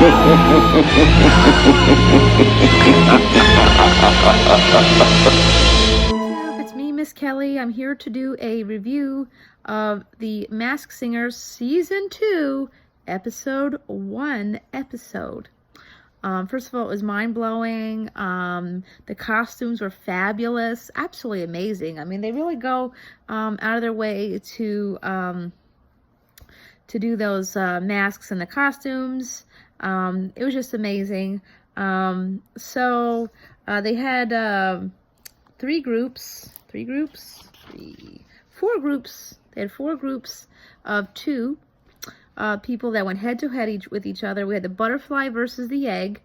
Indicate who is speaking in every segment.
Speaker 1: It's me, Miss Kelly. I'm here to do a review of The Masked Singer Season 2, Episode 1 episode. First of all, it was mind-blowing. The costumes were fabulous, absolutely amazing. I mean, they really go out of their way to do those masks and the costumes. It was just amazing. So they had four groups. They had four groups of two people that went head-to-head with each other. We had the butterfly versus the egg,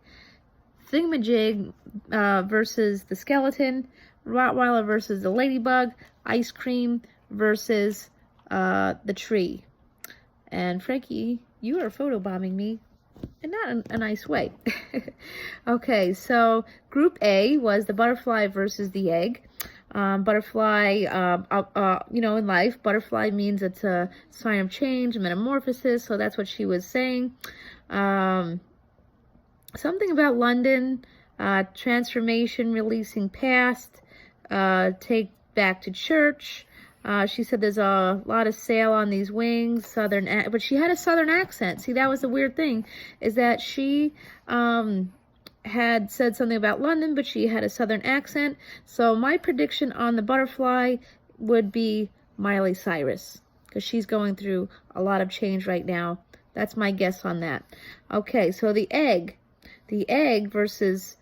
Speaker 1: thingamajig versus the skeleton, Rottweiler versus the ladybug, ice cream versus the tree. And Frankie, you are photobombing me, and not in a nice way. Okay, so Group A was the butterfly versus the egg. Butterfly, you know, in life, butterfly means it's a sign of change, metamorphosis, so that's what she was saying. Something about London, transformation, releasing past, take back to church. She said there's a lot of sail on these wings, but she had a southern accent. See, that was the weird thing, is that she had said something about London, but she had a southern accent. So my prediction on the butterfly would be Miley Cyrus, because she's going through a lot of change right now. That's my guess on that. Okay, so the egg versus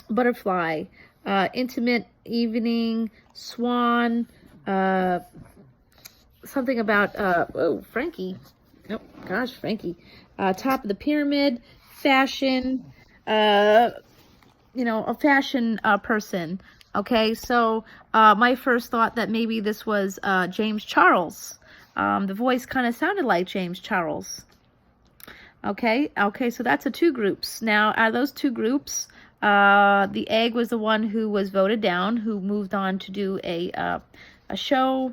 Speaker 1: butterfly, intimate evening, swan, something about, oh, Frankie, oh gosh, Frankie, top of the pyramid, fashion, you know, a fashion person. Okay, so my first thought that maybe this was James Charles. The voice kind of sounded like James Charles. Okay, so that's the two groups. Now, out of those two groups, the egg was the one who was voted down, who moved on to do a showdown.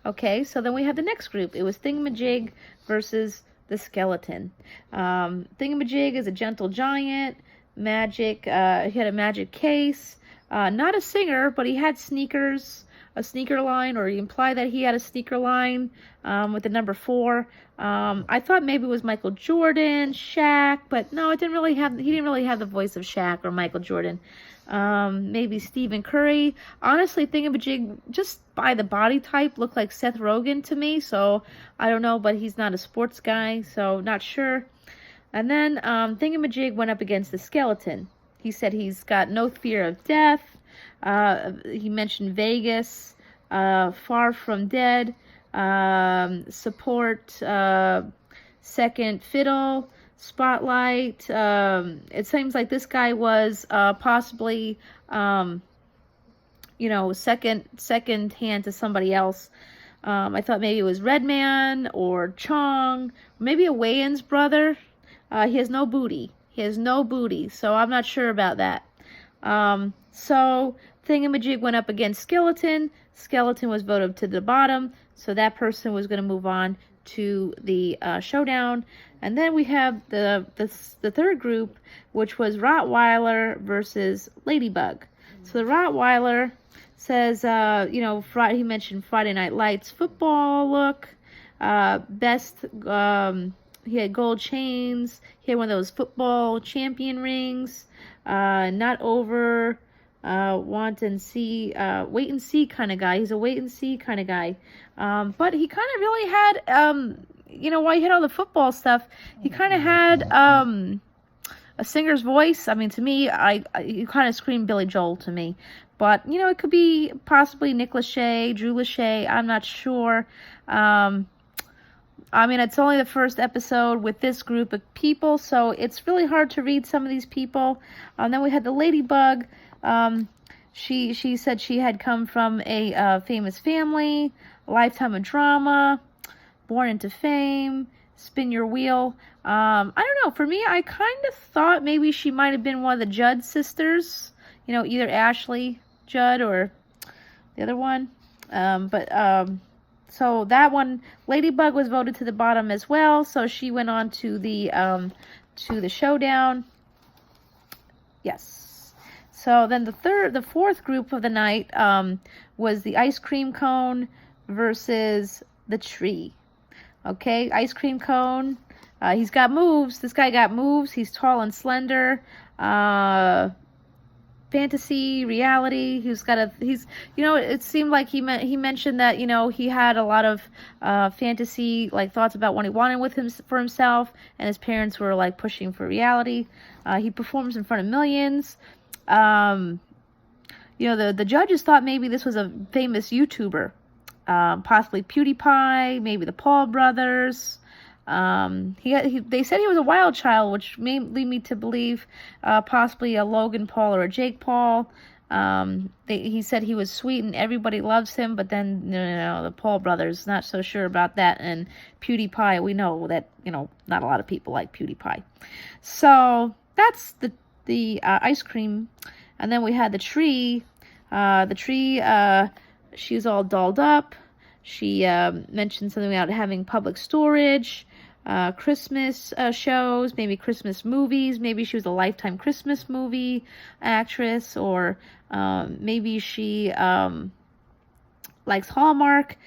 Speaker 1: Okay, so then we have the next group. It was Thingamajig versus the skeleton. Thingamajig is a gentle giant. Magic, he had a magic case. Not a singer, but he had sneakers, a sneaker line, or he implied that he had a sneaker line with the number 4. I thought maybe it was Michael Jordan, Shaq, but no, he didn't really have the voice of Shaq or Michael Jordan. Maybe Stephen Curry. Honestly, Thingamajig, just by the body type, looked like Seth Rogen to me, so I don't know, but he's not a sports guy, so not sure. And then Thingamajig went up against the skeleton. He said he's got no fear of death. He mentioned Vegas, far from dead, support, second fiddle, spotlight. It seems like this guy was possibly, you know, second hand to somebody else. I thought maybe it was Redman or Chong, maybe a Wayans brother. He has no booty. So I'm not sure about that. So Thingamajig went up against Skeleton. Skeleton was voted to the bottom, so that person was going to move on to the showdown. And then we have the third group, which was Rottweiler versus Ladybug. So the Rottweiler says, you know, he mentioned Friday Night Lights football look, best. He had gold chains. He had one of those football champion rings. Not over, wait and see kind of guy. He's a wait and see kind of guy. But he kind of really had, you know, while he had all the football stuff, he kind of had a singer's voice. I mean, to me, he kind of screamed Billy Joel to me. But, you know, it could be possibly Nick Lachey, Drew Lachey. I'm not sure. I mean, it's only the first episode with this group of people, so it's really hard to read some of these people. Then we had the Ladybug. She said she had come from a famous family, a lifetime of drama, born into fame, spin your wheel. I don't know. For me, I kind of thought maybe she might have been one of the Judd sisters. You know, either Ashley Judd or the other one. So that one, Ladybug was voted to the bottom as well. So she went on to the showdown. Yes. So then the fourth group of the night was the ice cream cone versus the tree. Okay, ice cream cone. He's got moves. This guy got moves. He's tall and slender. Fantasy, reality. It seemed like he mentioned that, he had a lot of fantasy, like thoughts about what he wanted for himself, and his parents were like pushing for reality. He performs in front of millions. The judges thought maybe this was a famous YouTuber. Possibly PewDiePie, maybe the Paul brothers. They said he was a wild child, which may lead me to believe possibly a Logan Paul or a Jake Paul. He said he was sweet and everybody loves him, but then no, the Paul brothers, not so sure about that. And PewDiePie, we know that not a lot of people like PewDiePie. So that's the ice cream, and then we had the tree. She's all dolled up. She mentioned something about having public storage, Christmas shows, maybe Christmas movies. Maybe she was a Lifetime Christmas movie actress, or maybe she likes Hallmark.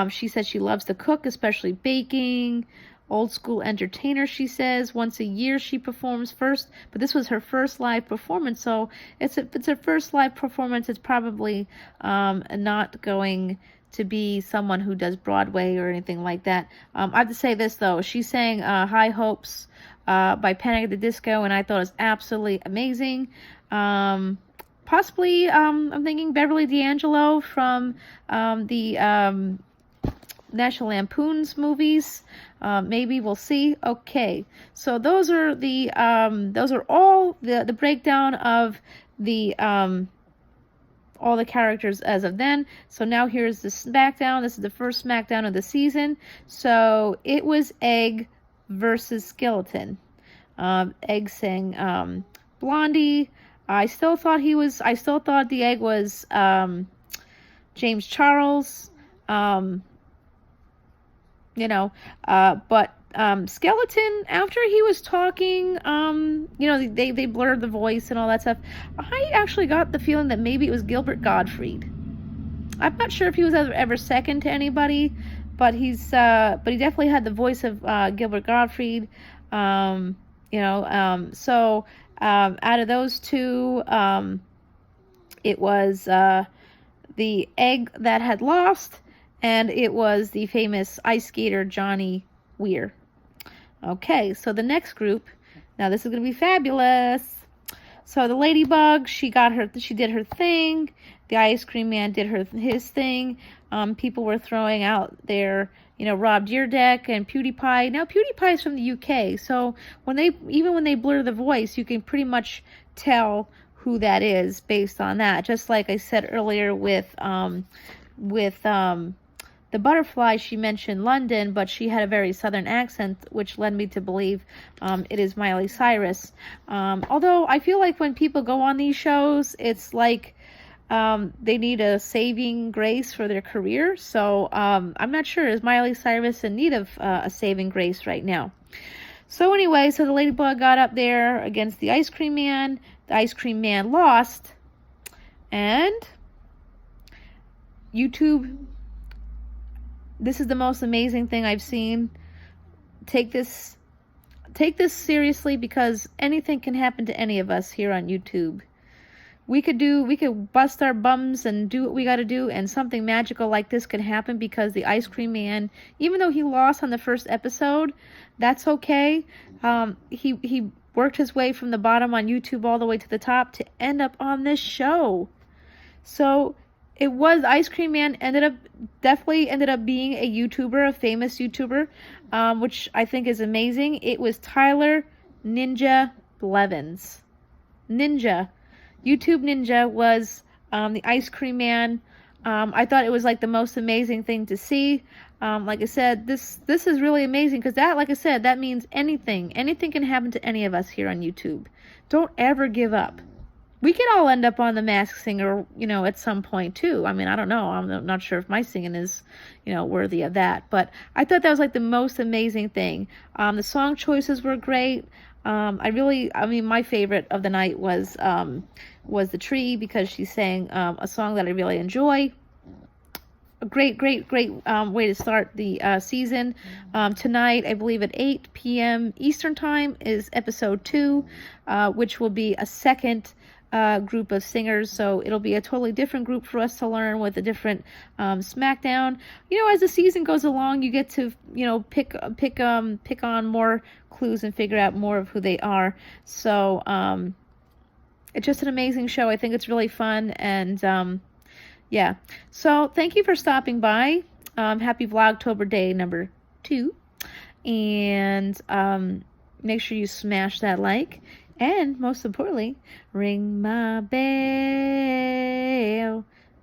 Speaker 1: She said she loves to cook, especially baking. Old school entertainer, she says. Once a year she performs first, but this was her first live performance, so if it's her first live performance, it's probably not going to be someone who does Broadway or anything like that. I have to say this though, she sang High Hopes by Panic at the Disco, and I thought it was absolutely amazing. Possibly I'm thinking Beverly D'Angelo from the National Lampoon's movies. Maybe we'll see. Okay, so those are all the breakdown of the all the characters as of then. So now here's the SmackDown. This is the first SmackDown of the season. So it was Egg versus Skeleton. Egg sang Blondie. I still thought the Egg was James Charles. But Skeleton, after he was talking, they blurred the voice and all that stuff. I actually got the feeling that maybe it was Gilbert Gottfried. I'm not sure if he was ever second to anybody, but he definitely had the voice of Gilbert Gottfried. So out of those two, it was the Egg that had lost, and it was the famous ice skater Johnny Weir. Okay, so the next group, now this is going to be fabulous. So the Ladybug, she did her thing. The Ice Cream Man did his thing. People were throwing out their, Rob Dyrdek and PewDiePie. Now PewDiePie is from the UK, so when they blur the voice, you can pretty much tell who that is based on that. Just like I said earlier with the butterfly, she mentioned London, but she had a very southern accent, which led me to believe it is Miley Cyrus. Although I feel like when people go on these shows, it's like they need a saving grace for their career. So I'm not sure. Is Miley Cyrus in need of a saving grace right now? So anyway, so the Ladybug got up there against the Ice Cream Man. The Ice Cream Man lost. And YouTube, this is the most amazing thing I've seen. Take this seriously, because anything can happen to any of us here on YouTube. We could bust our bums and do what we got to do, and something magical like this could happen, because the Ice Cream Man, even though he lost on the first episode, that's okay. He worked his way from the bottom on YouTube all the way to the top to end up on this show. So it was Ice Cream Man definitely ended up being a YouTuber, a famous YouTuber, which I think is amazing. It was Tyler Ninja Blevins. YouTube Ninja was the Ice Cream Man. I thought it was like the most amazing thing to see. Like I said, this is really amazing, because like I said, that means anything can happen to any of us here on YouTube. Don't ever give up. we could all end up on The Masked Singer, you know, at some point too. I mean, I don't know. I'm not sure if my singing is, you know, worthy of that. But I thought that was like the most amazing thing. The song choices were great. I mean, my favorite of the night was The Tree, because she sang a song that I really enjoy. A great way to start the season. Tonight, I believe at 8 p.m. Eastern Time, is episode 2, which will be a second group of singers. So it'll be a totally different group for us to learn, with a different SmackDown. You know, as the season goes along, you get to, you know, pick on more clues and figure out more of who they are. So it's just an amazing show. I think it's really fun, and yeah. So thank you for stopping by. Happy Vlogtober day number 2. And make sure you smash that like. And most importantly, ring my bell.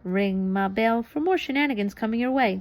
Speaker 1: Ring my bell for more shenanigans coming your way.